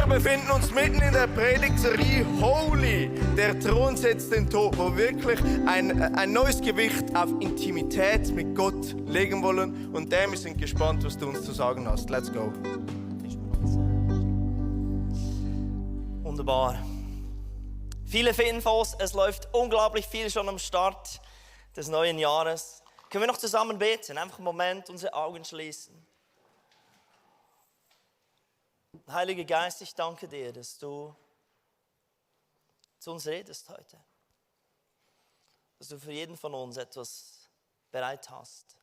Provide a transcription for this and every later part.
Wir befinden uns mitten in der Predigtserie Holy. Der Thron setzt den Tod, wo wir wirklich ein neues Gewicht auf Intimität mit Gott legen wollen. Und wir sind gespannt, was du uns zu sagen hast. Let's go. Wunderbar. Viele Infos, es läuft unglaublich viel schon am Start des neuen Jahres. Können wir noch zusammen beten? Einfach einen Moment, unsere Augen schließen. Heiliger Geist, ich danke dir, dass du zu uns redest heute. Dass du für jeden von uns etwas bereit hast.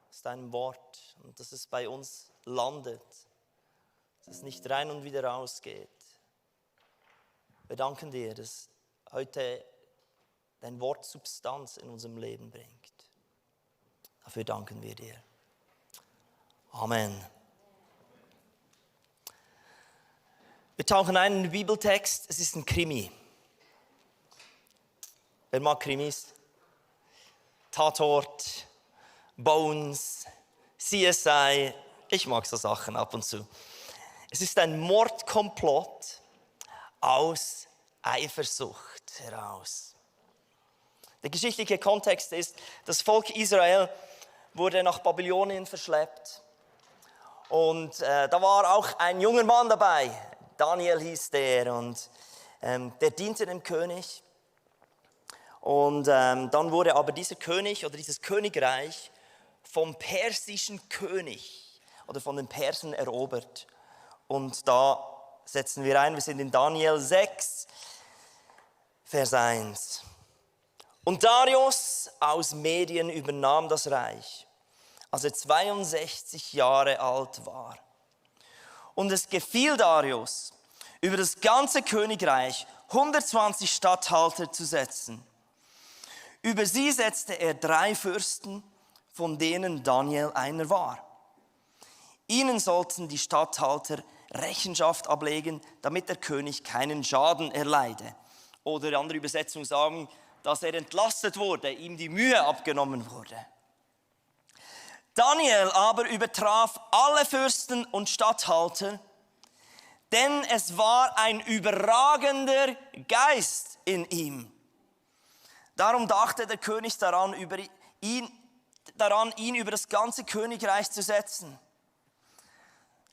Aus deinem Wort. Und dass es bei uns landet. Dass es nicht rein und wieder rausgeht. Wir danken dir, dass heute dein Wort Substanz in unserem Leben bringt. Dafür danken wir dir. Amen. Wir tauchen ein in den Bibeltext. Es ist ein Krimi. Wer mag Krimis? Tatort, Bones, CSI. Ich mag so Sachen ab und zu. Es ist ein Mordkomplott aus Eifersucht heraus. Der geschichtliche Kontext ist, das Volk Israel wurde nach Babylonien verschleppt. Und da war auch ein junger Mann dabei, Daniel hieß der, und der diente dem König. Und dann wurde aber dieser König oder dieses Königreich vom persischen König oder von den Persern erobert. Und da setzen wir ein, wir sind in Daniel 6, Vers 1. Und Darius aus Medien übernahm das Reich, als er 62 Jahre alt war. Und es gefiel Darius, über das ganze Königreich 120 Statthalter zu setzen. Über sie setzte er 3 Fürsten, von denen Daniel einer war. Ihnen sollten die Statthalter Rechenschaft ablegen, damit der König keinen Schaden erleide. Oder andere Übersetzungen sagen, dass er entlastet wurde, ihm die Mühe abgenommen wurde. Daniel aber übertraf alle Fürsten und Statthalter, denn es war ein überragender Geist in ihm. Darum dachte der König daran, ihn über das ganze Königreich zu setzen.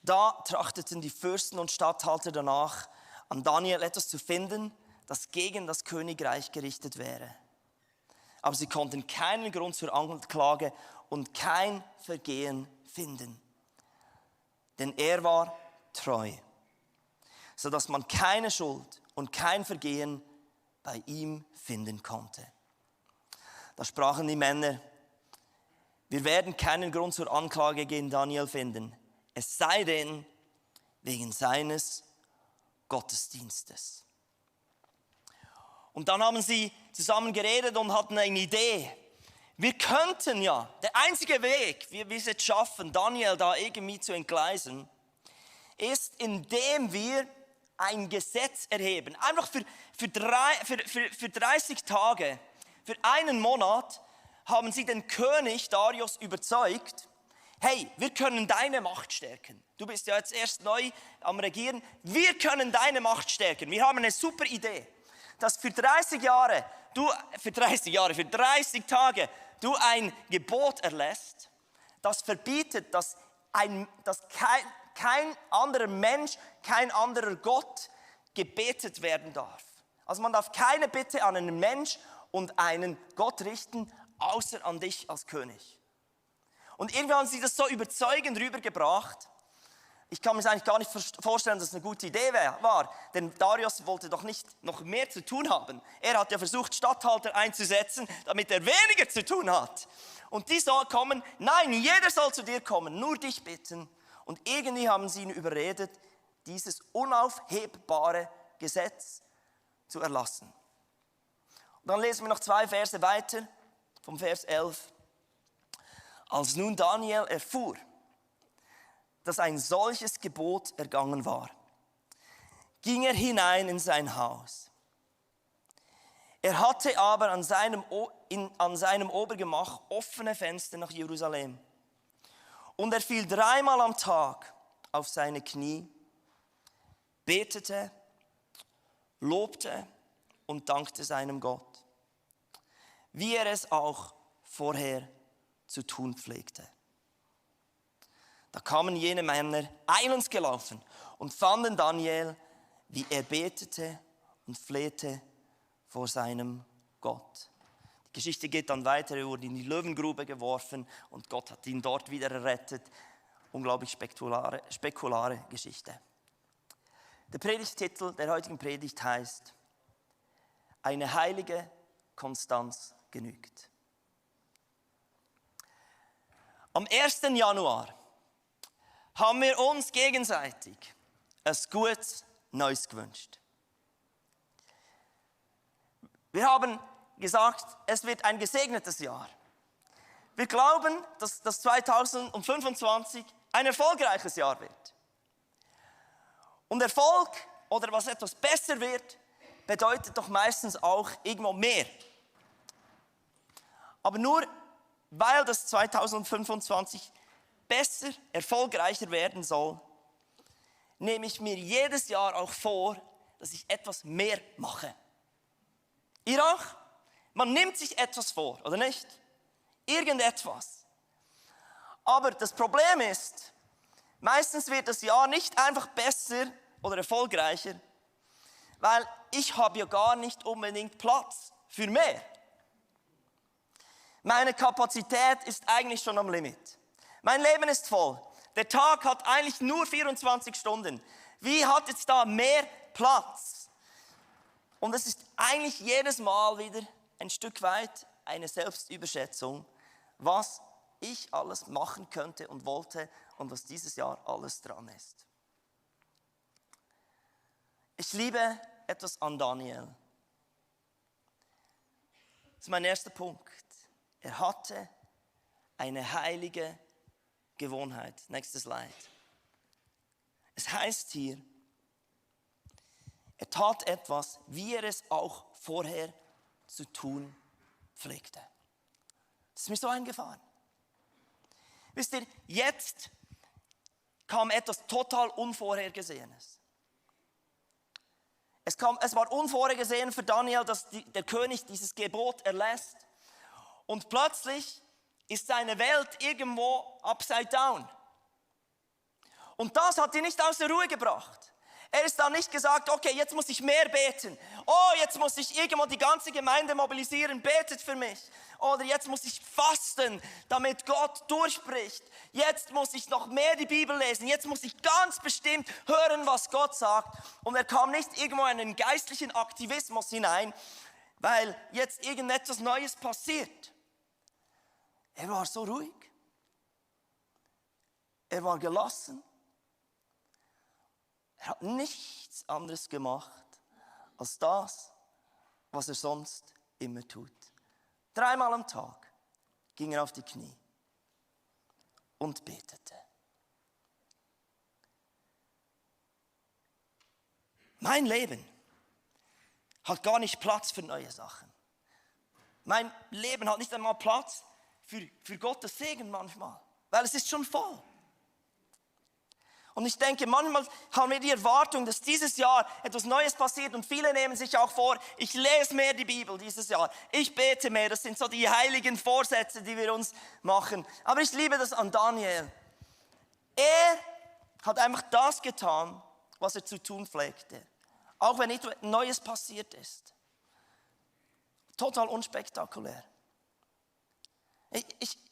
Da trachteten die Fürsten und Statthalter danach, an Daniel etwas zu finden, das gegen das Königreich gerichtet wäre. Aber sie konnten keinen Grund zur Anklage und kein Vergehen finden. Denn er war treu, sodass man keine Schuld und kein Vergehen bei ihm finden konnte. Da sprachen die Männer, wir werden keinen Grund zur Anklage gegen Daniel finden, es sei denn wegen seines Gottesdienstes. Und dann haben sie zusammen geredet und hatten eine Idee. Wir könnten ja, der einzige Weg, wie wir es jetzt schaffen, Daniel da irgendwie zu entgleisen, ist, indem wir ein Gesetz erheben. Einfach für 30 Tage, für einen Monat, haben sie den König Darius überzeugt, hey, wir können deine Macht stärken. Du bist ja jetzt erst neu am Regieren. Wir können deine Macht stärken. Wir haben eine super Idee, dass für 30 Tage du ein Gebot erlässt, das verbietet, dass kein anderer Mensch, kein anderer Gott gebetet werden darf. Also man darf keine Bitte an einen Mensch und einen Gott richten, außer an dich als König. Und irgendwie haben sie das so überzeugend rübergebracht. Ich kann mir das eigentlich gar nicht vorstellen, dass es eine gute Idee war. Denn Darius wollte doch nicht noch mehr zu tun haben. Er hat ja versucht, Statthalter einzusetzen, damit er weniger zu tun hat. Und die sollen kommen, nein, jeder soll zu dir kommen, nur dich bitten. Und irgendwie haben sie ihn überredet, dieses unaufhebbare Gesetz zu erlassen. Und dann lesen wir noch 2 Verse weiter, vom Vers 11. Als nun Daniel erfuhr, dass ein solches Gebot ergangen war, ging er hinein in sein Haus. Er hatte aber an seinem Obergemach offene Fenster nach Jerusalem. Und er fiel 3-mal am Tag auf seine Knie, betete, lobte und dankte seinem Gott, wie er es auch vorher zu tun pflegte. Da kamen jene Männer eilends gelaufen und fanden Daniel, wie er betete und flehte vor seinem Gott. Die Geschichte geht dann weiter, er wurde in die Löwengrube geworfen und Gott hat ihn dort wieder errettet. Unglaublich spekulare Geschichte. Der Predigttitel der heutigen Predigt heißt: Eine heilige Konstanz genügt. Am 1. Januar haben wir uns gegenseitig ein gutes Neues gewünscht. Wir haben gesagt, es wird ein gesegnetes Jahr. Wir glauben, dass das 2025 ein erfolgreiches Jahr wird. Und Erfolg oder was etwas besser wird, bedeutet doch meistens auch irgendwo mehr. Aber nur weil das 2025 besser, erfolgreicher werden soll, nehme ich mir jedes Jahr auch vor, dass ich etwas mehr mache. Ihr auch? Man nimmt sich etwas vor, oder nicht? Irgendetwas. Aber das Problem ist, meistens wird das Jahr nicht einfach besser oder erfolgreicher, weil ich habe ja gar nicht unbedingt Platz für mehr. Meine Kapazität ist eigentlich schon am Limit. Mein Leben ist voll. Der Tag hat eigentlich nur 24 Stunden. Wie hat jetzt da mehr Platz? Und es ist eigentlich jedes Mal wieder ein Stück weit eine Selbstüberschätzung, was ich alles machen könnte und wollte und was dieses Jahr alles dran ist. Ich liebe etwas an Daniel. Das ist mein erster Punkt. Er hatte eine heilige Gewohnheit. Nächstes Slide. Es heißt hier, er tat etwas, wie er es auch vorher zu tun pflegte. Das ist mir so eingefahren. Wisst ihr, jetzt kam etwas total Unvorhergesehenes. Es war unvorhergesehen für Daniel, dass der König dieses Gebot erlässt. Und plötzlich ist seine Welt irgendwo upside down. Und das hat ihn nicht aus der Ruhe gebracht. Er ist da nicht gesagt, okay, jetzt muss ich mehr beten. Oh, jetzt muss ich irgendwo die ganze Gemeinde mobilisieren, betet für mich. Oder jetzt muss ich fasten, damit Gott durchbricht. Jetzt muss ich noch mehr die Bibel lesen. Jetzt muss ich ganz bestimmt hören, was Gott sagt. Und er kam nicht irgendwo in einen geistlichen Aktivismus hinein, weil jetzt irgendetwas Neues passiert. Er war so ruhig. Er war gelassen. Er hat nichts anderes gemacht, als das, was er sonst immer tut. 3-mal am Tag ging er auf die Knie und betete. Mein Leben hat gar nicht Platz für neue Sachen. Mein Leben hat nicht einmal Platz für Gottes Segen manchmal, weil es ist schon voll. Und ich denke, manchmal haben wir die Erwartung, dass dieses Jahr etwas Neues passiert und viele nehmen sich auch vor, ich lese mehr die Bibel dieses Jahr, ich bete mehr, das sind so die heiligen Vorsätze, die wir uns machen. Aber ich liebe das an Daniel. Er hat einfach das getan, was er zu tun pflegte, auch wenn etwas Neues passiert ist. Total unspektakulär.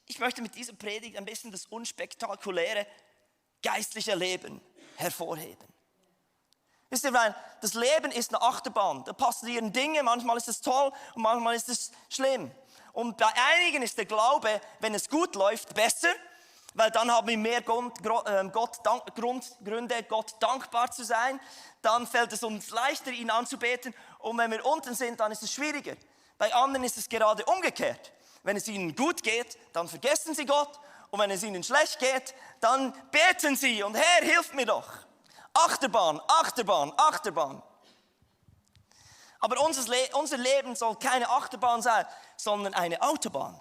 Ich möchte mit dieser Predigt ein bisschen das unspektakuläre geistliche Leben hervorheben. Wisst ihr, weil das Leben ist eine Achterbahn. Da passieren Dinge, manchmal ist es toll und manchmal ist es schlimm. Und bei einigen ist der Glaube, wenn es gut läuft, besser, weil dann haben wir mehr Gründe, Gott dankbar zu sein. Dann fällt es uns leichter, ihn anzubeten. Und wenn wir unten sind, dann ist es schwieriger. Bei anderen ist es gerade umgekehrt. Wenn es ihnen gut geht, dann vergessen sie Gott. Und wenn es ihnen schlecht geht, dann beten sie und Herr, hilf mir doch. Achterbahn, Achterbahn, Achterbahn. Aber unser Leben soll keine Achterbahn sein, sondern eine Autobahn.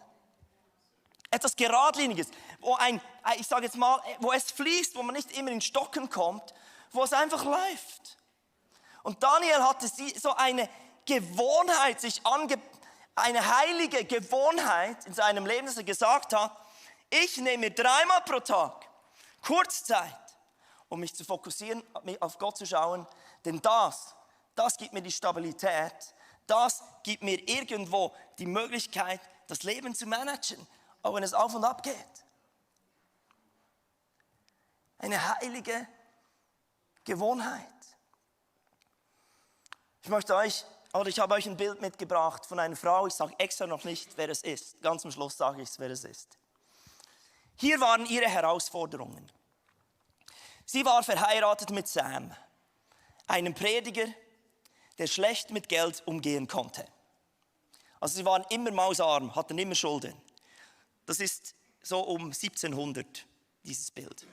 Etwas Geradliniges, wo es fließt, wo man nicht immer in Stocken kommt, wo es einfach läuft. Und Daniel hatte so eine Gewohnheit, eine heilige Gewohnheit in seinem Leben, dass er gesagt hat, ich nehme mir 3-mal pro Tag Kurzzeit, um mich zu fokussieren, auf Gott zu schauen, denn das gibt mir die Stabilität, das gibt mir irgendwo die Möglichkeit, das Leben zu managen, auch wenn es auf und ab geht. Eine heilige Gewohnheit. Ich habe euch ein Bild mitgebracht von einer Frau, ich sage extra noch nicht, wer es ist. Ganz am Schluss sage ich es, wer es ist. Hier waren ihre Herausforderungen. Sie war verheiratet mit Sam, einem Prediger, der schlecht mit Geld umgehen konnte. Also sie waren immer mausarm, hatten immer Schulden. Das ist so um 1700, dieses Bild.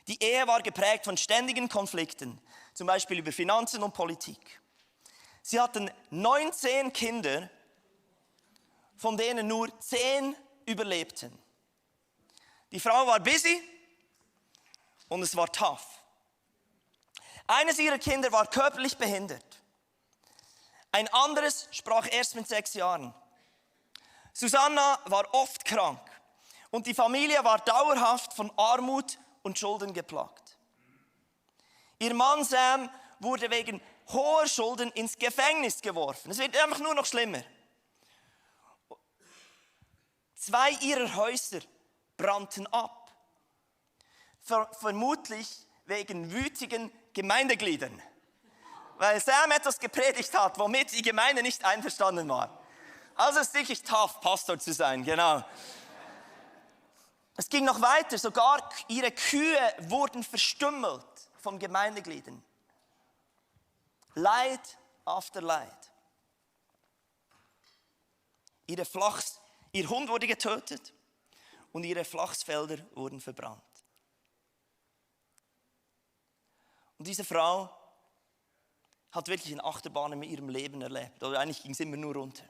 Die Ehe war geprägt von ständigen Konflikten, zum Beispiel über Finanzen und Politik. Sie hatten 19 Kinder, von denen nur 10 überlebten. Die Frau war busy und es war tough. Eines ihrer Kinder war körperlich behindert. Ein anderes sprach erst mit 6 Jahren. Susanna war oft krank und die Familie war dauerhaft von Armut und Schulden geplagt. Ihr Mann Sam wurde wegen hoher Schulden ins Gefängnis geworfen. Es wird einfach nur noch schlimmer. 2 ihrer Häuser brannten ab. Vermutlich wegen wütigen Gemeindegliedern. Weil Sam etwas gepredigt hat, womit die Gemeinde nicht einverstanden war. Also es ist wirklich tough, Pastor zu sein, genau. Es ging noch weiter, sogar ihre Kühe wurden verstümmelt von Gemeindegliedern. Leid after Leid. Ihr Hund wurde getötet und ihre Flachsfelder wurden verbrannt. Und diese Frau hat wirklich eine Achterbahn in ihrem Leben erlebt. Oder eigentlich ging es immer nur runter.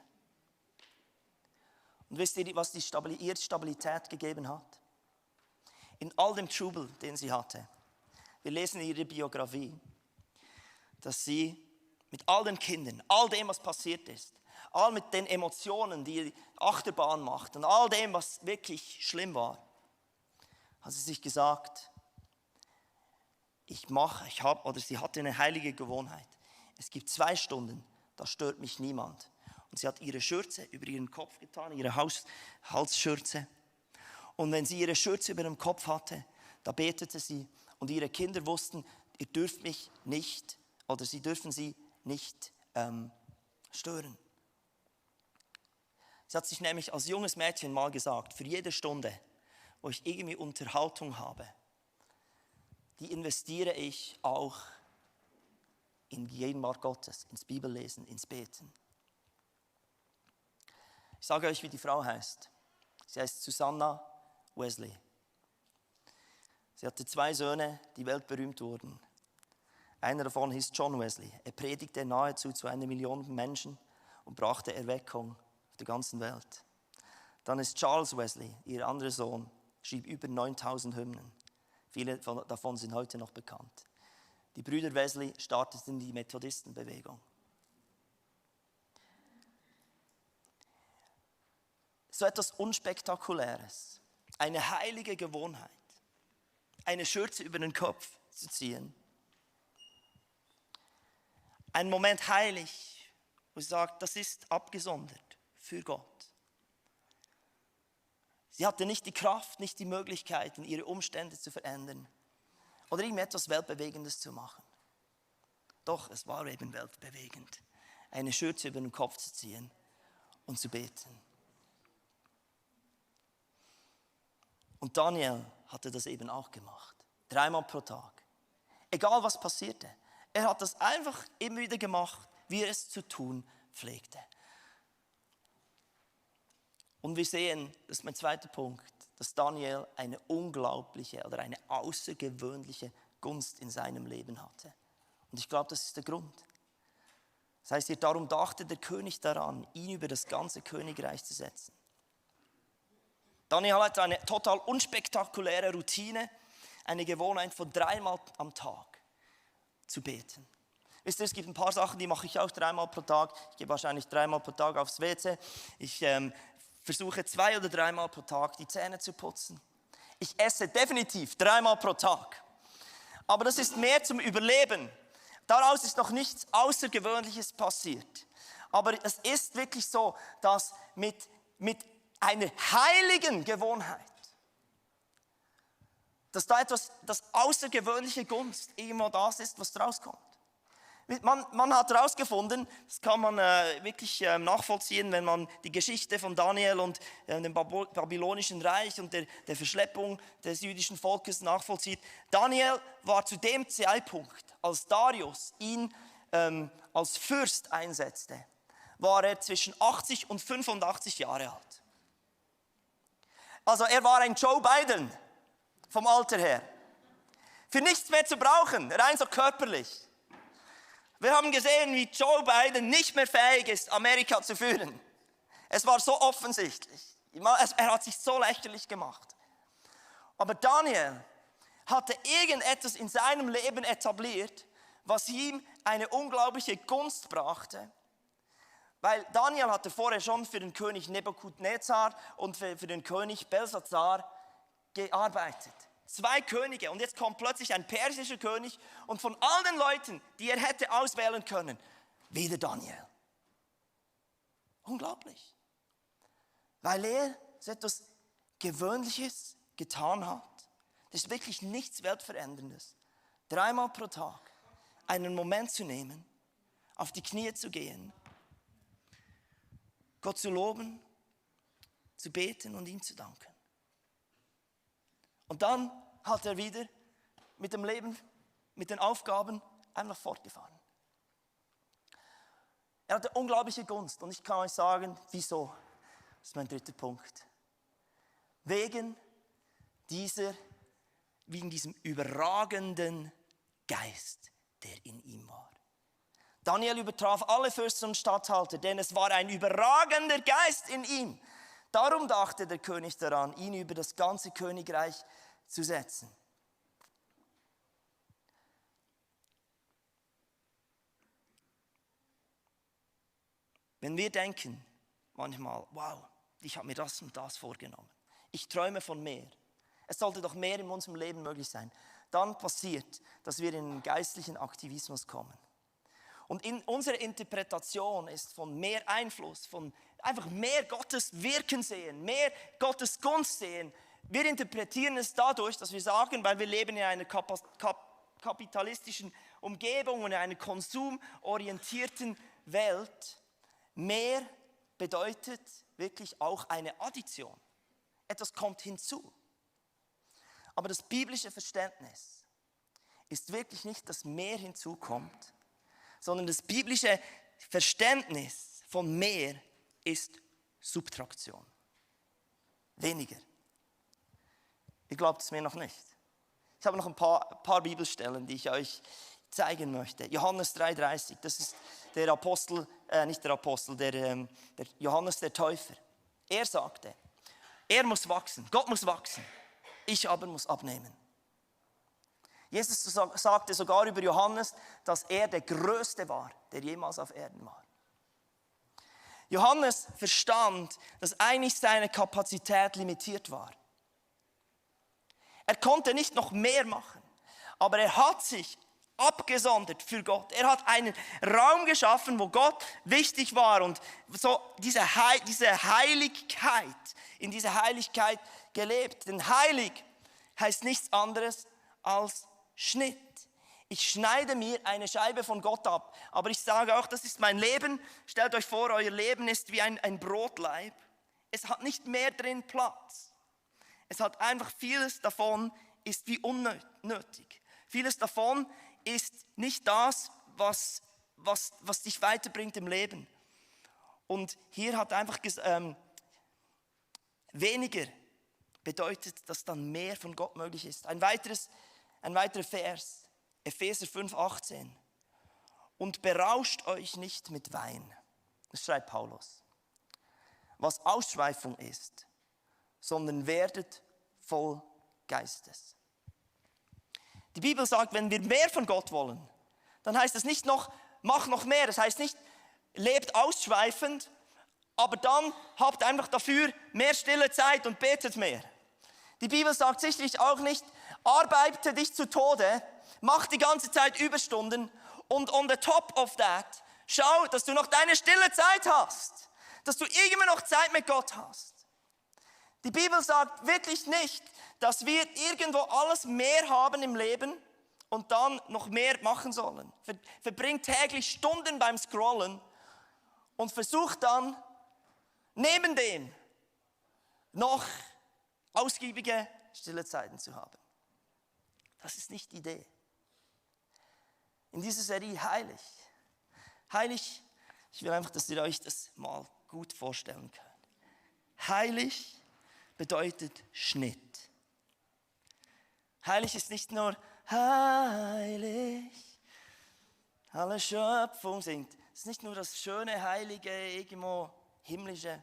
Und wisst ihr, was ihr Stabilität gegeben hat? In all dem Trubel, den sie hatte. Wir lesen in ihrer Biografie, dass sie mit all den Kindern, all dem, was passiert ist, all mit den Emotionen, die Achterbahn macht und all dem, was wirklich schlimm war, hat sie sich gesagt, sie hatte eine heilige Gewohnheit. Es gibt 2 Stunden, da stört mich niemand. Und sie hat ihre Schürze über ihren Kopf getan, ihre Halsschürze. Und wenn sie ihre Schürze über dem Kopf hatte, da betete sie. Und ihre Kinder wussten, ihr dürft mich nicht, oder sie dürfen sie nicht stören. Sie hat sich nämlich als junges Mädchen mal gesagt, für jede Stunde, wo ich irgendwie Unterhaltung habe, die investiere ich auch in die Gegenwart Gottes, ins Bibellesen, ins Beten. Ich sage euch, wie die Frau heißt. Sie heißt Susanna Wesley. Sie hatte 2 Söhne, die weltberühmt wurden. Einer davon hieß John Wesley. Er predigte nahezu zu 1 Million Menschen und brachte Erweckung auf der ganzen Welt. Dann ist Charles Wesley, ihr anderer Sohn, schrieb über 9000 Hymnen. Viele davon sind heute noch bekannt. Die Brüder Wesley starteten die Methodistenbewegung. So etwas Unspektakuläres, eine heilige Gewohnheit, eine Schürze über den Kopf zu ziehen. Ein Moment heilig, wo sie sagt, das ist abgesondert für Gott. Sie hatte nicht die Kraft, nicht die Möglichkeiten, ihre Umstände zu verändern oder irgendetwas Weltbewegendes zu machen. Doch, es war eben weltbewegend, eine Schürze über den Kopf zu ziehen und zu beten. Und Daniel hatte das eben auch gemacht. 3-mal pro Tag. Egal was passierte. Er hat das einfach immer wieder gemacht, wie er es zu tun pflegte. Und wir sehen, das ist mein zweiter Punkt, dass Daniel eine unglaubliche oder eine außergewöhnliche Gunst in seinem Leben hatte. Und ich glaube, das ist der Grund. Das heißt hier, darum dachte der König daran, ihn über das ganze Königreich zu setzen. Daniel hatte eine total unspektakuläre Routine, eine Gewohnheit von 3-mal am Tag zu beten. Wisst ihr, es gibt ein paar Sachen, die mache ich auch 3-mal pro Tag. Ich gehe wahrscheinlich 3-mal pro Tag aufs WC. Ich versuche 2 oder 3-mal pro Tag die Zähne zu putzen. Ich esse definitiv 3-mal pro Tag. Aber das ist mehr zum Überleben. Daraus ist noch nichts Außergewöhnliches passiert. Aber es ist wirklich so, dass mit einer heiligen Gewohnheit, dass da etwas, das außergewöhnliche Gunst irgendwo das ist, was draus kommt. Man hat herausgefunden, das kann man wirklich nachvollziehen, wenn man die Geschichte von Daniel und dem babylonischen Reich und der Verschleppung des jüdischen Volkes nachvollzieht. Daniel war zu dem Zeitpunkt, als Darius ihn als Fürst einsetzte, war er zwischen 80 und 85 Jahre alt. Also er war ein Joe Biden vom Alter her. Für nichts mehr zu brauchen, rein so körperlich. Wir haben gesehen, wie Joe Biden nicht mehr fähig ist, Amerika zu führen. Es war so offensichtlich. Er hat sich so lächerlich gemacht. Aber Daniel hatte irgendetwas in seinem Leben etabliert, was ihm eine unglaubliche Gunst brachte. Weil Daniel hatte vorher schon für den König Nebukadnezar und für den König Belsazar gearbeitet. 2 Könige und jetzt kommt plötzlich ein persischer König und von all den Leuten, die er hätte auswählen können, wieder Daniel. Unglaublich. Weil er so etwas Gewöhnliches getan hat. Das ist wirklich nichts Weltveränderndes. 3-mal pro Tag einen Moment zu nehmen, auf die Knie zu gehen, Gott zu loben, zu beten und ihm zu danken. Und dann hat er wieder mit dem Leben, mit den Aufgaben einfach fortgefahren. Er hatte unglaubliche Gunst und ich kann euch sagen, wieso. Das ist mein 3. Punkt. Wegen diesem überragenden Geist, der in ihm war. Daniel übertraf alle Fürsten und Statthalter, denn es war ein überragender Geist in ihm. Darum dachte der König daran, ihn über das ganze Königreich zu setzen. Wenn wir denken manchmal, wow, ich habe mir das und das vorgenommen. Ich träume von mehr. Es sollte doch mehr in unserem Leben möglich sein. Dann passiert, dass wir in einen geistlichen Aktivismus kommen. Und in unserer Interpretation ist von mehr Einfluss, von einfach mehr Gottes Wirken sehen, mehr Gottes Gunst sehen. Wir interpretieren es dadurch, dass wir sagen, weil wir leben in einer kapitalistischen Umgebung und in einer konsumorientierten Welt, mehr bedeutet wirklich auch eine Addition. Etwas kommt hinzu. Aber das biblische Verständnis ist wirklich nicht, dass mehr hinzukommt, sondern das biblische Verständnis von mehr ist Subtraktion. Weniger. Ihr glaubt es mir noch nicht. Ich habe noch ein paar Bibelstellen, die ich euch zeigen möchte. Johannes 3,30, das ist der Apostel, der Johannes der Täufer. Er sagte, er muss wachsen, Gott muss wachsen, ich aber muss abnehmen. Jesus sagte sogar über Johannes, dass er der Größte war, der jemals auf Erden war. Johannes verstand, dass eigentlich seine Kapazität limitiert war. Er konnte nicht noch mehr machen, aber er hat sich abgesondert für Gott. Er hat einen Raum geschaffen, wo Gott wichtig war und so diese Heiligkeit, in dieser Heiligkeit gelebt. Denn heilig heißt nichts anderes als Schnitt. Ich schneide mir eine Scheibe von Gott ab. Aber ich sage auch, das ist mein Leben. Stellt euch vor, euer Leben ist wie ein Brotlaib. Es hat nicht mehr drin Platz. Es hat einfach vieles davon ist wie unnötig. Vieles davon ist nicht das, was dich weiterbringt im Leben. Und hier hat einfach weniger bedeutet, dass dann mehr von Gott möglich ist. Ein weiterer Vers, Epheser 5,18. Und berauscht euch nicht mit Wein, das schreibt Paulus, was Ausschweifung ist, sondern werdet voll Geistes. Die Bibel sagt, wenn wir mehr von Gott wollen, dann heißt es nicht noch, mach noch mehr. Das heißt nicht, lebt ausschweifend, aber dann habt einfach dafür mehr stille Zeit und betet mehr. Die Bibel sagt sicherlich auch nicht, arbeite dich zu Tode, mach die ganze Zeit Überstunden und on the top of that, schau, dass du noch deine stille Zeit hast, dass du immer noch Zeit mit Gott hast. Die Bibel sagt wirklich nicht, dass wir irgendwo alles mehr haben im Leben und dann noch mehr machen sollen. Verbringt täglich Stunden beim Scrollen und versucht dann neben dem noch ausgiebige stille Zeiten zu haben. Das ist nicht die Idee. In dieser Serie heilig. Heilig, ich will einfach, dass ihr euch das mal gut vorstellen könnt. Heilig bedeutet Schnitt. Heilig ist nicht nur heilig, alle Schöpfung singt. Es ist nicht nur das schöne, heilige, irgendwo himmlische.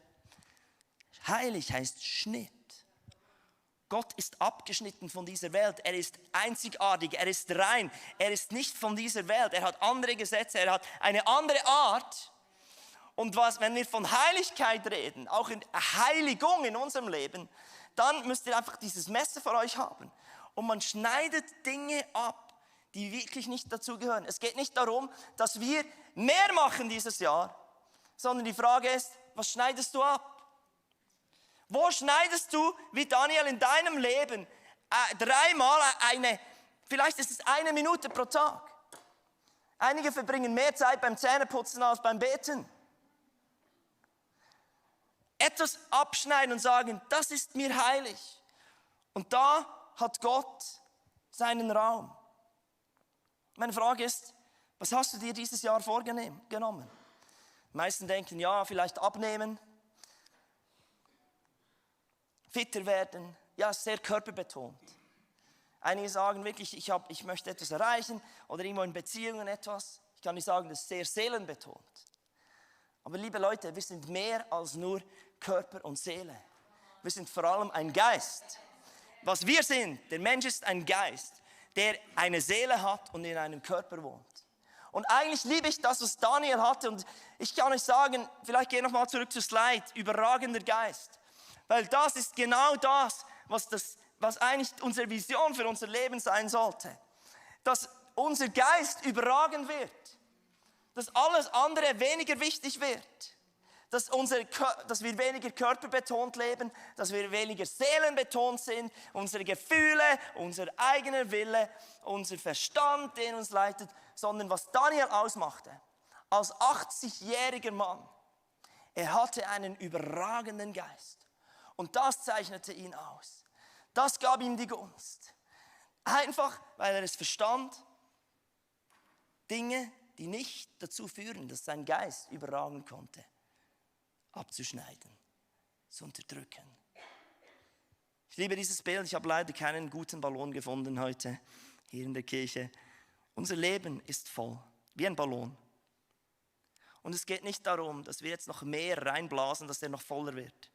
Heilig heißt Schnitt. Gott ist abgeschnitten von dieser Welt. Er ist einzigartig, er ist rein. Er ist nicht von dieser Welt. Er hat andere Gesetze, er hat eine andere Art. Und wenn wir von Heiligkeit reden, auch in Heiligung in unserem Leben, dann müsst ihr einfach dieses Messer vor euch haben. Und man schneidet Dinge ab, die wirklich nicht dazugehören. Es geht nicht darum, dass wir mehr machen dieses Jahr, sondern die Frage ist, was schneidest du ab? Wo schneidest du, wie Daniel in deinem Leben, dreimal vielleicht ist es 1 Minute pro Tag. Einige verbringen mehr Zeit beim Zähneputzen als beim Beten. Etwas abschneiden und sagen, das ist mir heilig. Und da hat Gott seinen Raum. Meine Frage ist, was hast du dir dieses Jahr vorgenommen? Die meisten denken, ja, vielleicht abnehmen, fitter werden, ja, sehr körperbetont. Einige sagen wirklich, ich möchte etwas erreichen oder irgendwo in Beziehungen etwas. Ich kann nicht sagen, das ist sehr seelenbetont. Aber liebe Leute, wir sind mehr als nur Körper und Seele. Wir sind vor allem ein Geist. Was wir sind, der Mensch ist ein Geist, der eine Seele hat und in einem Körper wohnt. Und eigentlich liebe ich das, was Daniel hatte. Und ich kann euch sagen, vielleicht gehe ich nochmal zurück zur Slide, überragender Geist. Weil das ist genau das, was eigentlich unsere Vision für unser Leben sein sollte. Dass unser Geist überragen wird. Dass alles andere weniger wichtig wird. Dass wir weniger körperbetont leben, dass wir weniger seelenbetont sind, unsere Gefühle, unser eigener Wille, unser Verstand, den uns leitet, sondern was Daniel ausmachte, als 80-jähriger Mann, er hatte einen überragenden Geist. Und das zeichnete ihn aus. Das gab ihm die Gunst. Einfach, weil er es verstand, Dinge, die nicht dazu führen, dass sein Geist überragen konnte, abzuschneiden, zu unterdrücken. Ich liebe dieses Bild. Ich habe leider keinen guten Ballon gefunden heute hier in der Kirche. Unser Leben ist voll, wie ein Ballon. Und es geht nicht darum, dass wir jetzt noch mehr reinblasen, dass der noch voller wird.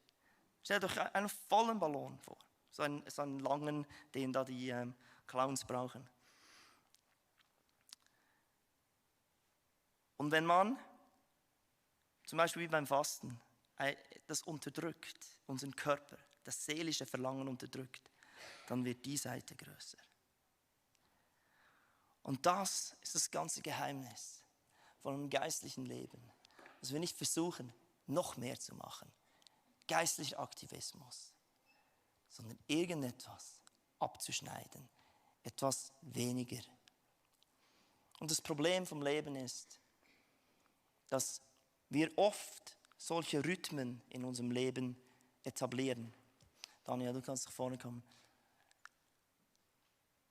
Stellt euch einen vollen Ballon vor. So einen langen, den da die Clowns brauchen. Und wenn man, zum Beispiel wie beim Fasten, das unterdrückt, unseren Körper, das seelische Verlangen unterdrückt, dann wird die Seite größer. Und das ist das ganze Geheimnis von einem geistlichen Leben. Dass wir nicht versuchen, noch mehr zu machen. Geistlicher Aktivismus. Sondern irgendetwas abzuschneiden. Etwas weniger. Und das Problem vom Leben ist, dass wir oft solche Rhythmen in unserem Leben etablieren. Daniel, du kannst nach vorne kommen.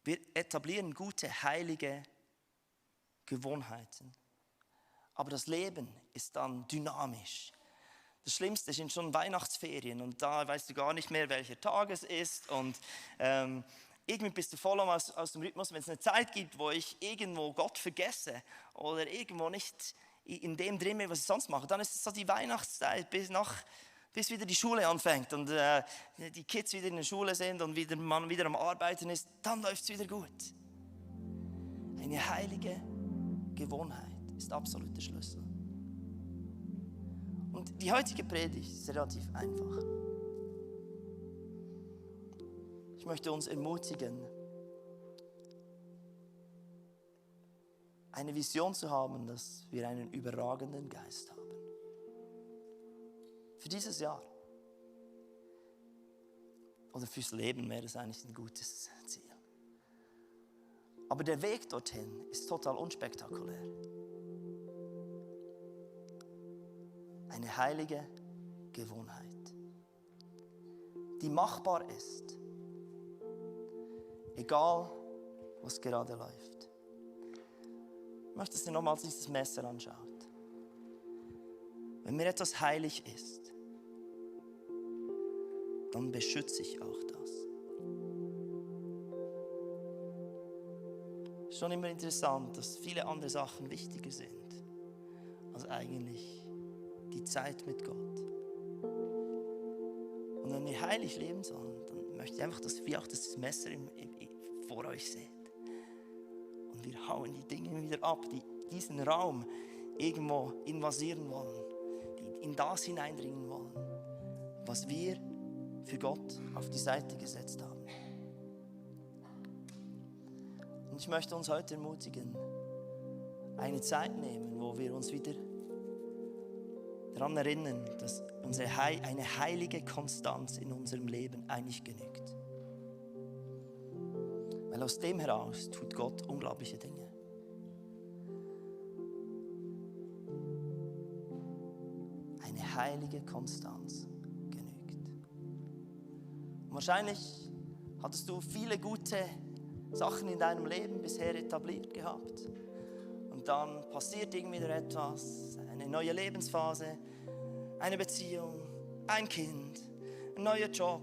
Wir etablieren gute, heilige Gewohnheiten. Aber das Leben ist dann dynamisch. Das Schlimmste sind schon Weihnachtsferien und da weißt du gar nicht mehr, welcher Tag es ist. Und irgendwie bist du voll aus dem Rhythmus. Wenn es eine Zeit gibt, wo ich irgendwo Gott vergesse oder irgendwo nicht in dem drin bin, was ich sonst mache, dann ist es so die Weihnachtszeit bis wieder die Schule anfängt und die Kids wieder in der Schule sind und man wieder am Arbeiten ist, dann läuft es wieder gut. Eine heilige Gewohnheit ist absoluter Schlüssel. Und die heutige Predigt ist relativ einfach. Ich möchte uns ermutigen, eine Vision zu haben, dass wir einen überragenden Geist haben. Für dieses Jahr. Oder fürs Leben wäre das eigentlich ein gutes Ziel. Aber der Weg dorthin ist total unspektakulär. Eine heilige Gewohnheit, die machbar ist, egal was gerade läuft. Ich möchte, dass ihr nochmals dieses Messer anschaut. Wenn mir etwas heilig ist, dann beschütze ich auch das. Schon immer interessant, dass viele andere Sachen wichtiger sind als eigentlich die Zeit mit Gott. Und wenn wir heilig leben sollen, dann möchte ich einfach, dass wir auch das Messer vor euch seht. Und wir hauen die Dinge wieder ab, die diesen Raum irgendwo invasieren wollen, die in das hineindringen wollen, was wir für Gott auf die Seite gesetzt haben. Und ich möchte uns heute ermutigen, eine Zeit nehmen, wo wir uns wieder daran erinnern, dass eine heilige Konstanz in unserem Leben eigentlich genügt. Weil aus dem heraus tut Gott unglaubliche Dinge. Eine heilige Konstanz genügt. Und wahrscheinlich hattest du viele gute Sachen in deinem Leben bisher etabliert gehabt. Und dann passiert irgendwie wieder etwas, eine neue Lebensphase, eine Beziehung, ein Kind, ein neuer Job,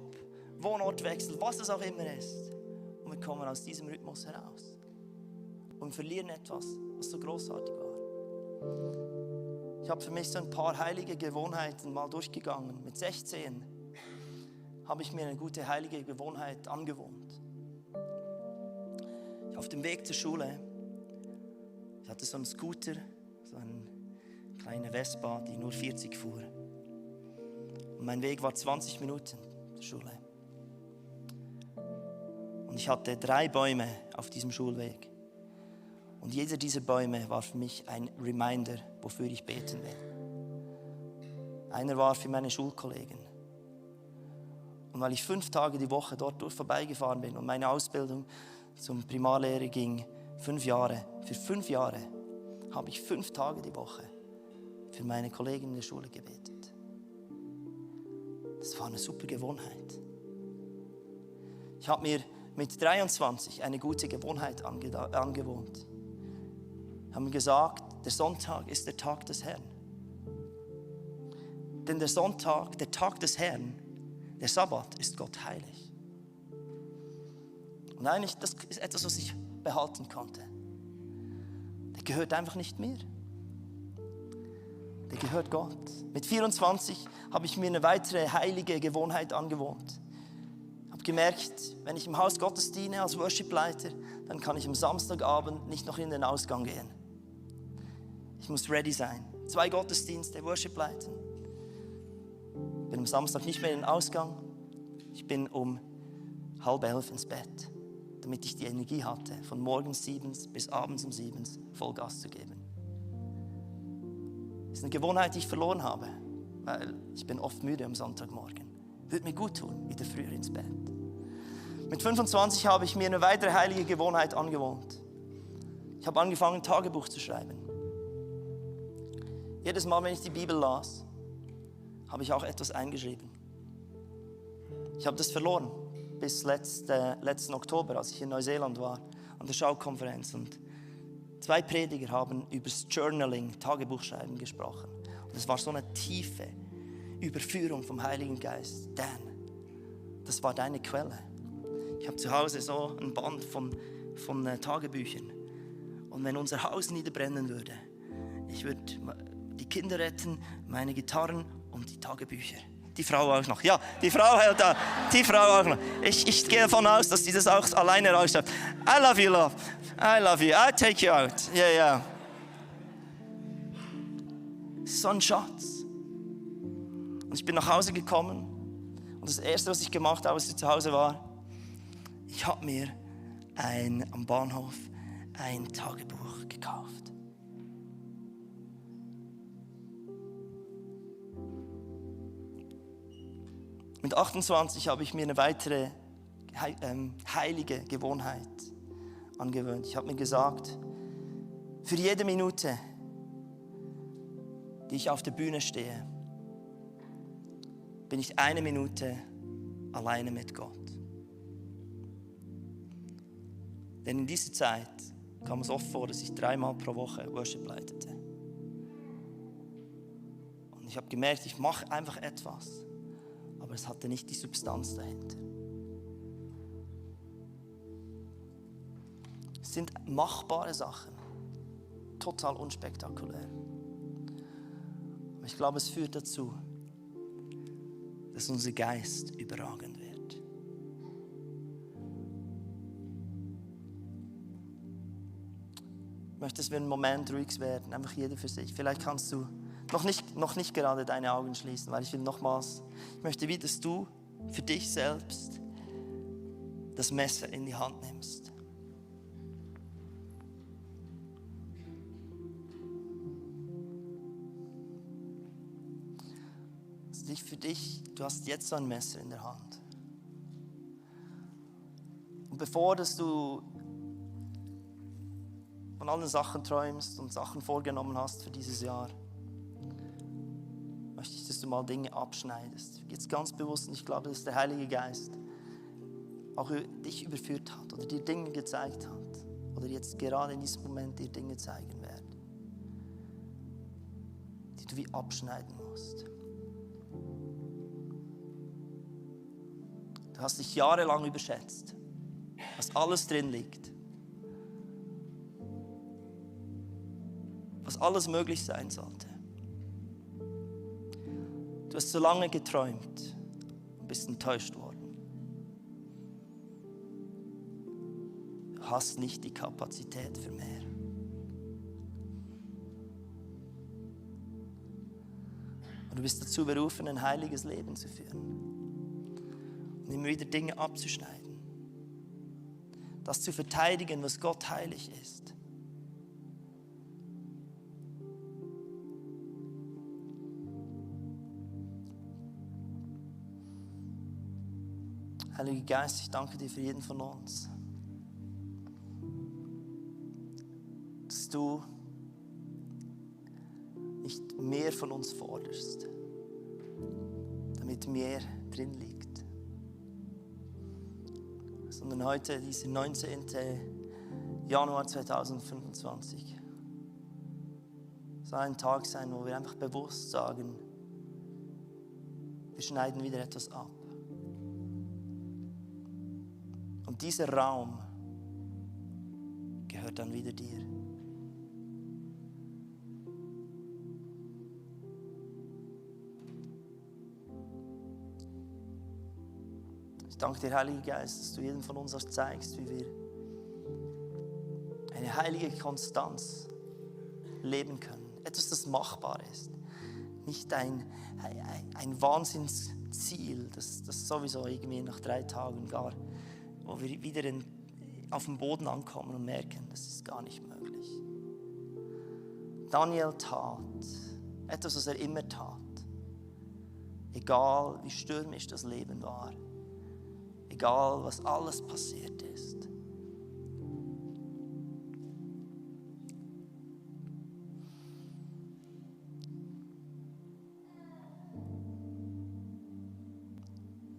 Wohnortwechsel, was es auch immer ist. Und wir kommen aus diesem Rhythmus heraus und verlieren etwas, was so großartig war. Ich habe für mich so ein paar heilige Gewohnheiten mal durchgegangen. Mit 16 habe ich mir eine gute heilige Gewohnheit angewohnt. Auf dem Weg zur Schule, ich hatte so einen Scooter, so eine kleine Vespa, die nur 40 fuhr. Und mein Weg war 20 Minuten zur Schule. Und ich hatte 3 Bäume auf diesem Schulweg. Und jeder dieser Bäume war für mich ein Reminder, wofür ich beten will. Einer war für meine Schulkollegen. Und weil ich 5 Tage die Woche dort vorbeigefahren bin und meine Ausbildung zum Primarlehrer ging 5 Jahre. Für 5 Jahre habe ich 5 Tage die Woche für meine Kollegen in der Schule gebetet. Das war eine super Gewohnheit. Ich habe mir mit 23 eine gute Gewohnheit angewohnt. Ich habe mir gesagt, der Sonntag ist der Tag des Herrn. Denn der Sonntag, der Tag des Herrn, der Sabbat, ist Gott heilig. Und eigentlich, das ist etwas, was ich behalten konnte. Der gehört einfach nicht mir. Der gehört Gott. Mit 24 habe ich mir eine weitere heilige Gewohnheit angewohnt. Ich habe gemerkt, wenn ich im Haus Gottes diene als Worshipleiter, dann kann ich am Samstagabend nicht noch in den Ausgang gehen. Ich muss ready sein. 2 Gottesdienste, Worshipleiter. Ich bin am Samstag nicht mehr in den Ausgang. Ich bin um 10:30 ins Bett, damit ich die Energie hatte, von morgens 7 bis abends um 7 Vollgas zu geben. Das ist eine Gewohnheit, die ich verloren habe, weil ich bin oft müde am Sonntagmorgen. Würde mir gut tun, wieder früher ins Bett. Mit 25 habe ich mir eine weitere heilige Gewohnheit angewohnt. Ich habe angefangen, ein Tagebuch zu schreiben. Jedes Mal, wenn ich die Bibel las, habe ich auch etwas eingeschrieben. Ich habe das verloren bis letzten Oktober, als ich in Neuseeland war, an der Schaukonferenz. Und 2 Prediger haben über das Journaling, Tagebuchschreiben gesprochen. Und es war so eine tiefe Überführung vom Heiligen Geist. Dan, das war deine Quelle. Ich habe zu Hause so ein Band von Tagebüchern. Und wenn unser Haus niederbrennen würde, ich würde die Kinder retten, meine Gitarren und die Tagebücher. Die Frau auch noch. Ja, die Frau hält da. Die Frau auch noch. Ich gehe davon aus, dass sie das auch alleine rausschreibt. I love you, love. I love you. I take you out. Yeah, yeah. Es ist so ein Schatz. Und ich bin nach Hause gekommen und das Erste, was ich gemacht habe, als ich zu Hause war, ich habe mir am Bahnhof ein Tagebuch gekauft. Mit 28 habe ich mir eine weitere heilige Gewohnheit angewöhnt. Ich habe mir gesagt, für jede Minute, die ich auf der Bühne stehe, bin ich 1 Minute alleine mit Gott. Denn in dieser Zeit kam es oft vor, dass ich 3-mal pro Woche Worship leitete. Und ich habe gemerkt, ich mache einfach etwas, aber es hatte nicht die Substanz dahinter. Es sind machbare Sachen, total unspektakulär. Aber ich glaube, es führt dazu, dass unser Geist überragend wird. Ich möchte, dass wir einen Moment ruhig werden, einfach jeder für sich. Vielleicht kannst du noch nicht gerade deine Augen schließen, weil ich möchte wie, dass du für dich selbst das Messer in die Hand nimmst. Für dich, du hast jetzt so ein Messer in der Hand. Und bevor dass du von allen Sachen träumst und Sachen vorgenommen hast für dieses Jahr, möchte ich, dass du mal Dinge abschneidest. Jetzt ganz bewusst, und ich glaube, dass der Heilige Geist auch dich überführt hat oder dir Dinge gezeigt hat oder jetzt gerade in diesem Moment dir Dinge zeigen wird, die du wie abschneiden musst. Du hast dich jahrelang überschätzt, was alles drin liegt, was alles möglich sein sollte. Du hast so lange geträumt und bist enttäuscht worden. Du hast nicht die Kapazität für mehr. Und du bist dazu berufen, ein heiliges Leben zu führen. Und immer wieder Dinge abzuschneiden. Das zu verteidigen, was Gott heilig ist. Heiliger Geist, ich danke dir für jeden von uns. Dass du nicht mehr von uns forderst, damit mehr drin liegt. Sondern heute, dieser 19. Januar 2025, soll ein Tag sein, wo wir einfach bewusst sagen, wir schneiden wieder etwas ab. Und dieser Raum gehört dann wieder dir. Ich danke dir, Heiliger Geist, dass du jedem von uns auch zeigst, wie wir eine heilige Konstanz leben können. Etwas, das machbar ist. Nicht ein Wahnsinnsziel, das sowieso irgendwie nach 3 Tagen wo wir wieder auf dem Boden ankommen und merken, das ist gar nicht möglich. Daniel tat etwas, was er immer tat. Egal wie stürmisch das Leben war. Egal, was alles passiert ist.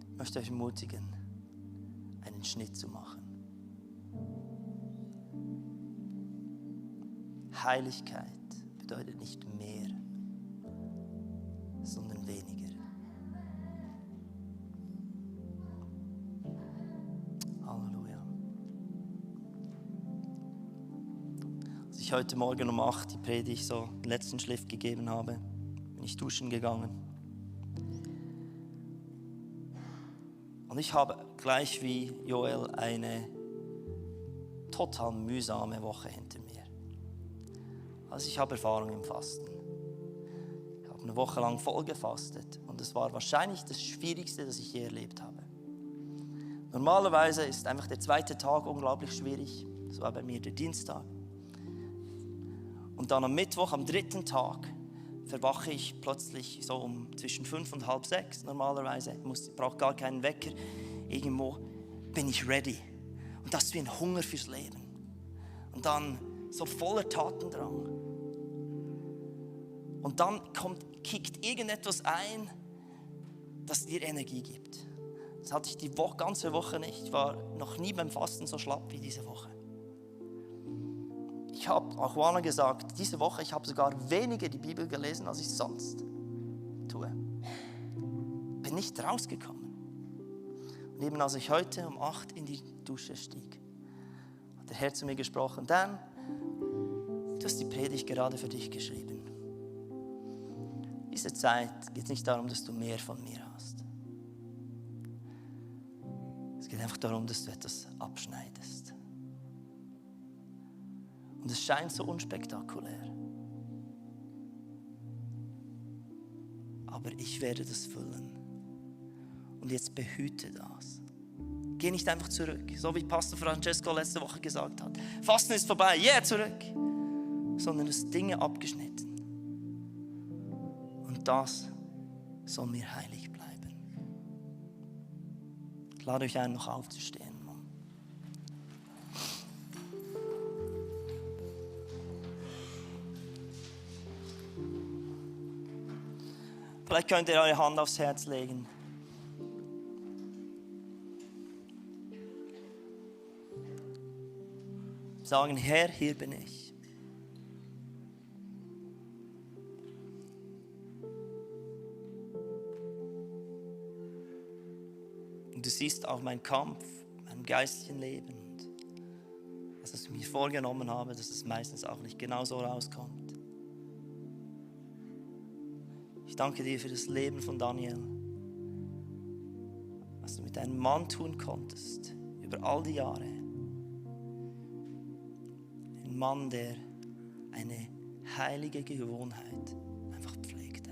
Ich möchte euch ermutigen, einen Schnitt zu machen. Heiligkeit bedeutet nicht mehr, sondern weniger. Ich heute Morgen um 8 die Predigt so den letzten Schliff gegeben habe, bin ich duschen gegangen. Und ich habe gleich wie Joel eine total mühsame Woche hinter mir. Also ich habe Erfahrung im Fasten. habe eine Woche lang voll gefastet und es war wahrscheinlich das Schwierigste, das ich je erlebt habe. Normalerweise ist einfach der zweite Tag unglaublich schwierig. Das war bei mir der Dienstag. Und dann am Mittwoch, am dritten Tag, verwache ich plötzlich so um zwischen 5 und halb 6 normalerweise. Ich brauche gar keinen Wecker. Irgendwo bin ich ready. Und das ist wie ein Hunger fürs Leben. Und dann so voller Tatendrang. Und dann kickt irgendetwas ein, das dir Energie gibt. Das hatte ich die ganze Woche nicht. Ich war noch nie beim Fasten so schlapp wie diese Woche. Ich habe auch Juana gesagt, diese Woche, ich habe sogar weniger die Bibel gelesen, als ich sonst tue. Bin nicht rausgekommen. Und eben als ich heute um 8 in die Dusche stieg, hat der Herr zu mir gesprochen, Dan, du hast die Predigt gerade für dich geschrieben. Diese Zeit geht nicht darum, dass du mehr von mir hast. Es geht einfach darum, dass du etwas abschneidest. Und es scheint so unspektakulär. Aber ich werde das füllen. Und jetzt behüte das. Geh nicht einfach zurück, so wie Pastor Francesco letzte Woche gesagt hat. Fasten ist vorbei, zurück. Sondern es Dinge abgeschnitten. Und das soll mir heilig bleiben. Ich lade euch ein, noch aufzustehen. Vielleicht könnt ihr eure Hand aufs Herz legen. Sagen, Herr, hier bin ich. Und du siehst auch meinen Kampf, mein geistlichen Leben. Und was ich mir vorgenommen habe, dass es meistens auch nicht genau so rauskommt. Ich danke dir für das Leben von Daniel. Was du mit deinem Mann tun konntest, über all die Jahre. Ein Mann, der eine heilige Gewohnheit einfach pflegte.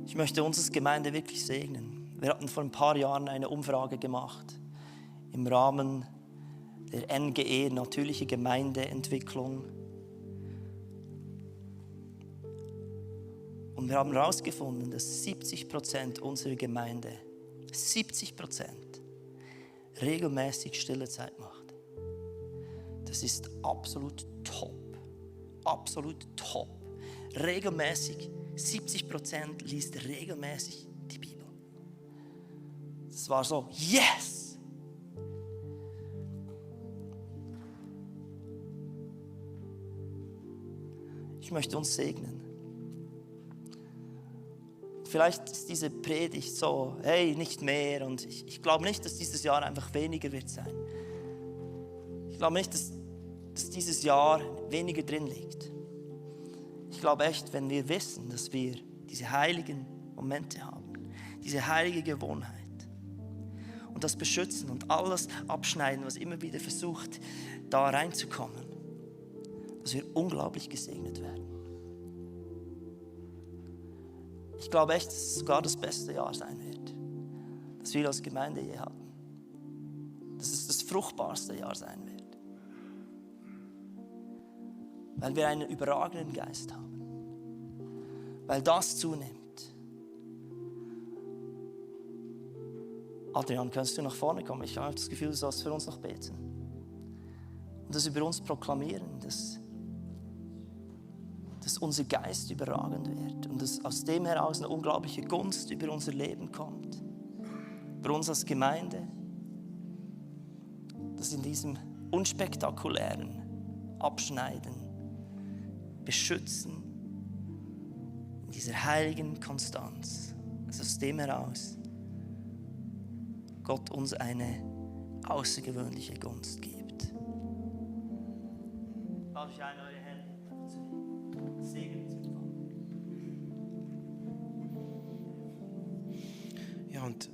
Ich möchte uns als Gemeinde wirklich segnen. Wir hatten vor ein paar Jahren eine Umfrage gemacht im Rahmen der NGE, natürliche Gemeindeentwicklung. Und wir haben herausgefunden, dass 70% unserer Gemeinde, 70% regelmäßig stille Zeit macht. Das ist absolut top. Absolut top. Regelmäßig, 70% liest regelmäßig die Bibel. Das war so, yes! Ich möchte uns segnen. Vielleicht ist diese Predigt so, hey, nicht mehr. Und ich glaube nicht, dass dieses Jahr einfach weniger wird sein. Ich glaube nicht, dass dieses Jahr weniger drin liegt. Ich glaube echt, wenn wir wissen, dass wir diese heiligen Momente haben, diese heilige Gewohnheit und das beschützen und alles abschneiden, was immer wieder versucht, da reinzukommen, dass wir unglaublich gesegnet werden. Ich glaube echt, dass es sogar das beste Jahr sein wird, das wir als Gemeinde je hatten. Dass es das fruchtbarste Jahr sein wird. Weil wir einen überragenden Geist haben. Weil das zunimmt. Adrian, kannst du nach vorne kommen? Ich habe das Gefühl, du sollst für uns noch beten. Und das über uns proklamieren, dass unser Geist überragend wird und dass aus dem heraus eine unglaubliche Gunst über unser Leben kommt. Über uns als Gemeinde. Dass in diesem unspektakulären Abschneiden, Beschützen, in dieser heiligen Konstanz, dass aus dem heraus Gott uns eine außergewöhnliche Gunst gibt. Darf ich ein, eure Hände Segen zu empfangen? Ja, und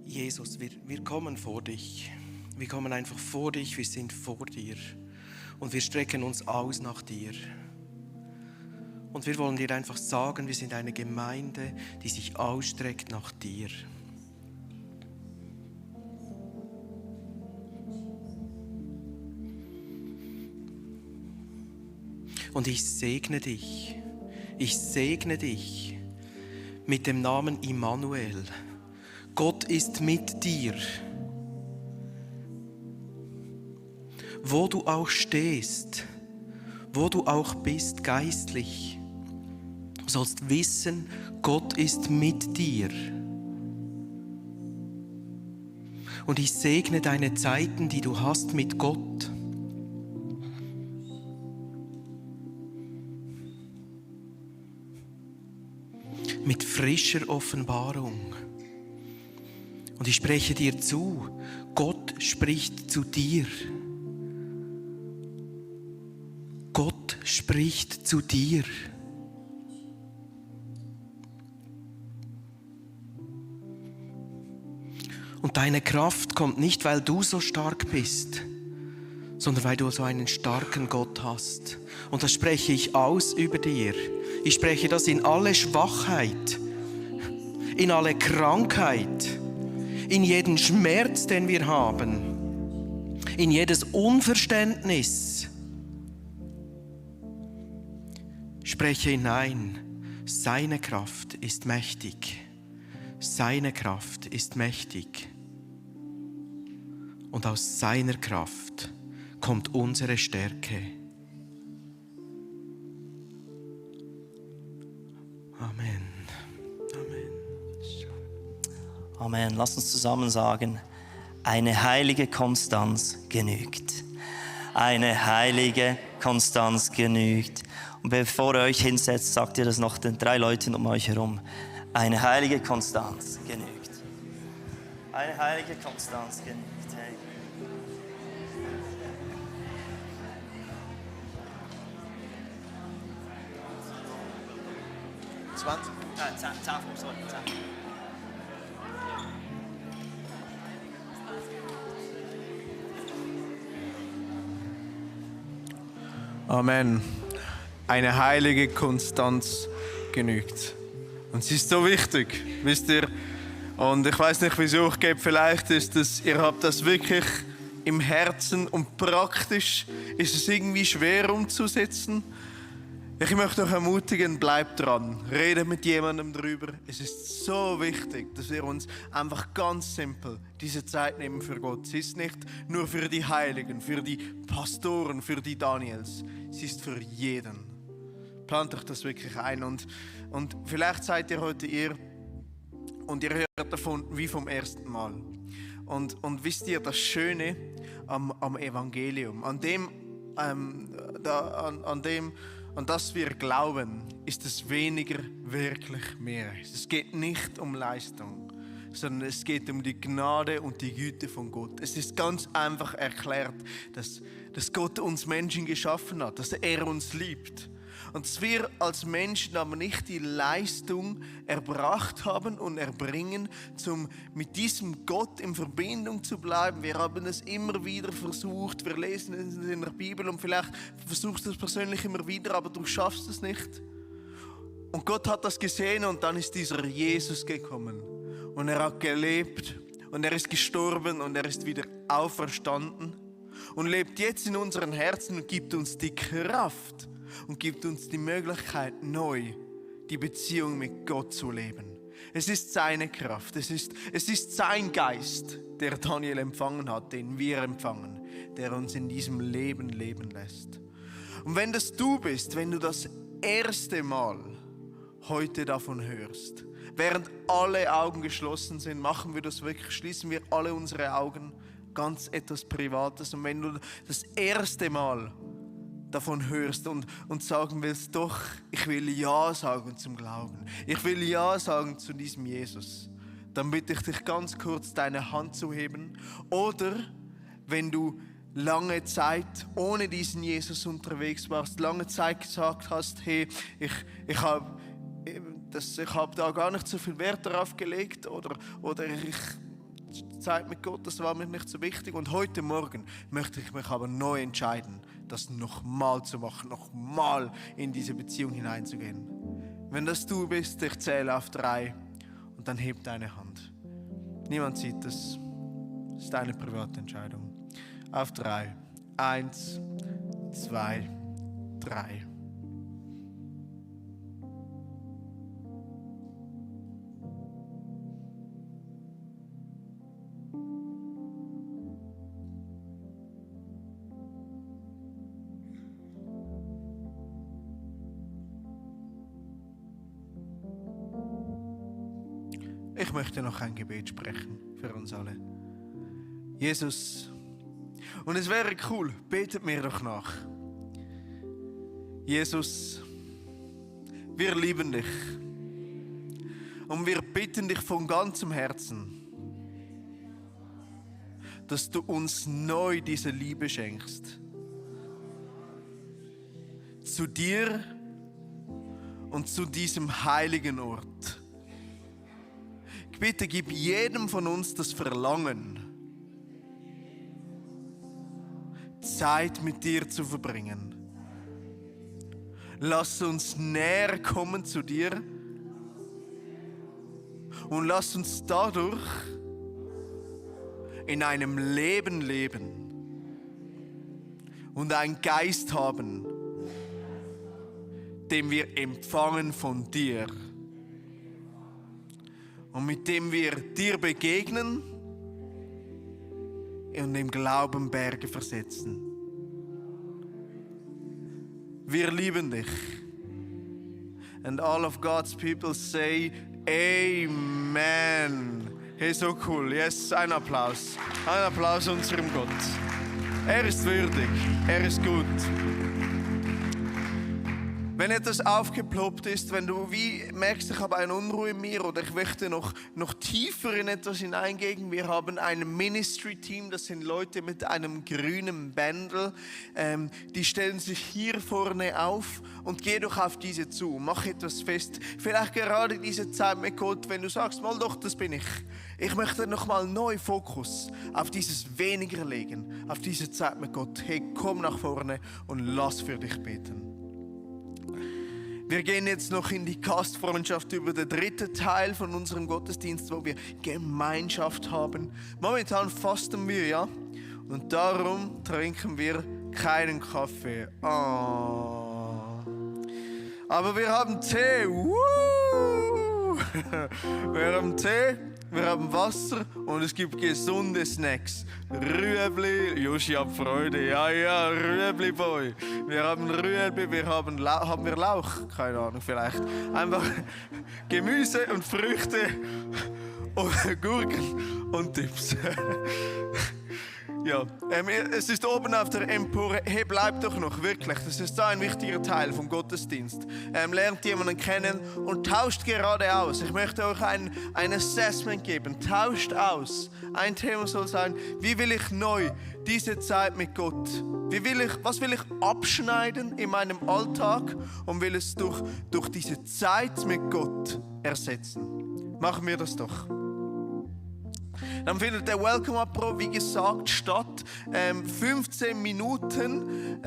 Jesus, wir kommen vor dich. Wir kommen einfach vor dich, wir sind vor dir. Und wir strecken uns aus nach dir. Und wir wollen dir einfach sagen, wir sind eine Gemeinde, die sich ausstreckt nach dir. Und ich segne dich mit dem Namen Immanuel. Gott ist mit dir. Wo du auch stehst, wo du auch bist geistlich, du sollst wissen, Gott ist mit dir. Und ich segne deine Zeiten, die du hast mit Gott. Mit frischer Offenbarung. Und ich spreche dir zu, Gott spricht zu dir. Gott spricht zu dir. Und deine Kraft kommt nicht, weil du so stark bist, sondern weil du so einen starken Gott hast. Und das spreche ich aus über dir. Ich spreche das in alle Schwachheit, in alle Krankheit, in jeden Schmerz, den wir haben, in jedes Unverständnis. Spreche hinein, seine Kraft ist mächtig. Seine Kraft ist mächtig. Und aus seiner Kraft kommt unsere Stärke. Amen. Amen. Amen. Lass uns zusammen sagen, eine heilige Konstanz genügt. Eine heilige Konstanz genügt. Und bevor ihr euch hinsetzt, sagt ihr das noch den 3 Leuten um euch herum. Eine heilige Konstanz genügt. Eine heilige Konstanz genügt. Hey. Amen. Eine heilige Konstanz genügt. Und sie ist so wichtig, wisst ihr? Und ich weiß nicht, wieso ich gebe. Vielleicht ist es, ihr habt das wirklich im Herzen und praktisch ist es irgendwie schwer umzusetzen. Ich möchte euch ermutigen, bleibt dran. Redet mit jemandem drüber. Es ist so wichtig, dass wir uns einfach ganz simpel diese Zeit nehmen für Gott. Sie ist nicht nur für die Heiligen, für die Pastoren, für die Daniels. Sie ist für jeden. Plant euch das wirklich ein. Und vielleicht seid ihr heute hier und ihr hört davon wie vom ersten Mal. Und wisst ihr, das Schöne am Evangelium, an das wir glauben, ist es weniger wirklich mehr. Es geht nicht um Leistung, sondern es geht um die Gnade und die Güte von Gott. Es ist ganz einfach erklärt, dass Gott uns Menschen geschaffen hat, dass er uns liebt. Und dass wir als Menschen aber nicht die Leistung erbracht haben und erbringen, mit diesem Gott in Verbindung zu bleiben. Wir haben es immer wieder versucht, wir lesen es in der Bibel und vielleicht versuchst du es persönlich immer wieder, aber du schaffst es nicht. Und Gott hat das gesehen und dann ist dieser Jesus gekommen. Und er hat gelebt und er ist gestorben und er ist wieder auferstanden und lebt jetzt in unseren Herzen und gibt uns die Kraft und gibt uns die Möglichkeit, neu die Beziehung mit Gott zu leben. Es ist seine Kraft, es ist sein Geist, der Daniel empfangen hat, den wir empfangen, der uns in diesem Leben leben lässt. Und wenn das du bist, wenn du das erste Mal heute davon hörst, während alle Augen geschlossen sind, machen wir das wirklich, schließen wir alle unsere Augen, ganz etwas Privates. Und wenn du das erste Mal davon hörst und sagen willst, doch, ich will Ja sagen zum Glauben, ich will Ja sagen zu diesem Jesus, dann bitte ich dich ganz kurz, deine Hand zu heben. Oder wenn du lange Zeit ohne diesen Jesus unterwegs warst, lange Zeit gesagt hast, hey, ich habe da gar nicht so viel Wert darauf gelegt oder Zeit mit Gott, das war mir nicht so wichtig. Und heute Morgen möchte ich mich aber neu entscheiden, das nochmal zu machen, nochmal in diese Beziehung hineinzugehen. Wenn das du bist, ich zähle auf 3 und dann heb deine Hand. Niemand sieht das. Das ist deine private Entscheidung. Auf 3. 1, 2, 3. Ich möchte noch ein Gebet sprechen für uns alle. Jesus, und es wäre cool, betet mir doch nach. Jesus, wir lieben dich und wir bitten dich von ganzem Herzen, dass du uns neu diese Liebe schenkst. Zu dir und zu diesem heiligen Ort. Bitte gib jedem von uns das Verlangen, Zeit mit dir zu verbringen. Lass uns näher kommen zu dir und lass uns dadurch in einem Leben leben und einen Geist haben, den wir empfangen von dir. Und mit dem wir dir begegnen und im Glauben Berge versetzen. Wir lieben dich. And all of God's people say Amen. Hey, so cool. Yes, ein Applaus. Ein Applaus unserem Gott. Er ist würdig. Er ist gut. Wenn etwas aufgeploppt ist, wenn du wie merkst, ich habe eine Unruhe in mir oder ich möchte noch tiefer in etwas hineingehen, wir haben ein Ministry-Team, das sind Leute mit einem grünen Bändel, die stellen sich hier vorne auf und geh doch auf diese zu, mach etwas fest. Vielleicht gerade diese Zeit mit Gott, wenn du sagst, mal doch, das bin ich. Ich möchte nochmal neu Fokus auf dieses Weniger legen, auf diese Zeit mit Gott. Hey, komm nach vorne und lass für dich beten. Wir gehen jetzt noch in die Gastfreundschaft über den 3. Teil von unserem Gottesdienst, wo wir Gemeinschaft haben. Momentan fasten wir, ja? Und darum trinken wir keinen Kaffee. Oh. Aber wir haben Tee. Woo! Wir haben Tee, wir haben Wasser und es gibt gesunde Snacks. Rüebli, Joshi hat Freude. Ja, Rüebli Boy. Wir haben Rüebli, haben wir Lauch? Keine Ahnung, vielleicht. Einfach Gemüse und Früchte und Gurken und Dips. Ja, es ist oben auf der Empore. Hey, bleib doch noch, wirklich. Das ist so ein wichtiger Teil vom Gottesdienst. Lernt jemanden kennen und tauscht gerade aus. Ich möchte euch ein Assessment geben. Tauscht aus. Ein Thema soll sein, wie will ich neu diese Zeit mit Gott, was will ich abschneiden in meinem Alltag und will es durch diese Zeit mit Gott ersetzen. Machen wir das doch. Dann findet der Welcome Up Pro, wie gesagt, statt. 15 Minuten,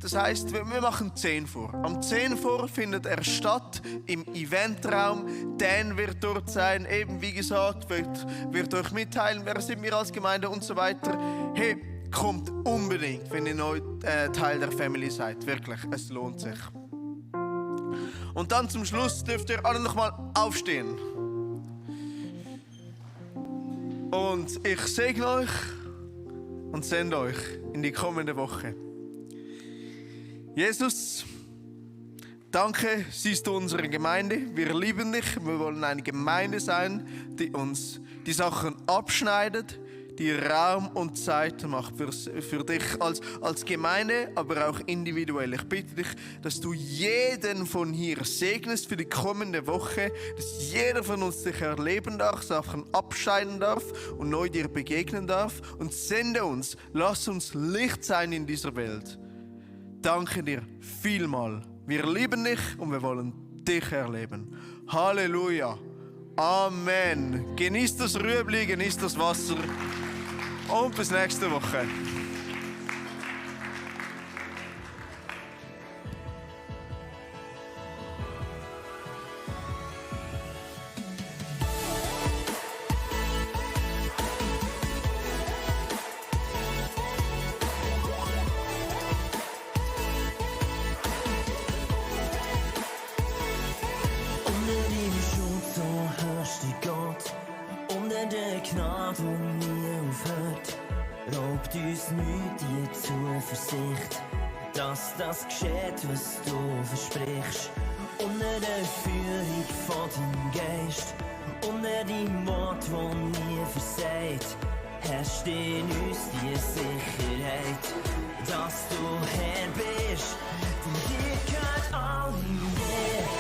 das heißt, wir machen 10 vor. Am 10 vor findet er statt im Eventraum. Dan wird dort sein, eben wie gesagt, wird euch mitteilen, wer sind wir als Gemeinde und so weiter. Hey, kommt unbedingt, wenn ihr neu Teil der Family seid. Wirklich, es lohnt sich. Und dann zum Schluss dürft ihr alle nochmal aufstehen. Und ich segne euch und sende euch in die kommende Woche. Jesus, danke, siehst du unsere Gemeinde. Wir lieben dich. Wir wollen eine Gemeinde sein, die uns die Sachen abschneidet, die Raum und Zeit macht für dich als Gemeinde, aber auch individuell. Ich bitte dich, dass du jeden von hier segnest für die kommende Woche, dass jeder von uns dich erleben darf, Sachen abscheiden darf und neu dir begegnen darf. Und sende uns, lass uns Licht sein in dieser Welt. Danke dir vielmal. Wir lieben dich und wir wollen dich erleben. Halleluja. Amen. Genießt das Rüebli, genießt das Wasser und bis nächste Woche. Gnade, die nie aufhört, raubt uns nicht die Zuversicht, dass das geschieht, was du versprichst. Unter der Führung von deinem Geist, unter deinem Wort, das nie versagt, herrscht in uns die Sicherheit, dass du Herr bist, denn dir gehört alle Ehre.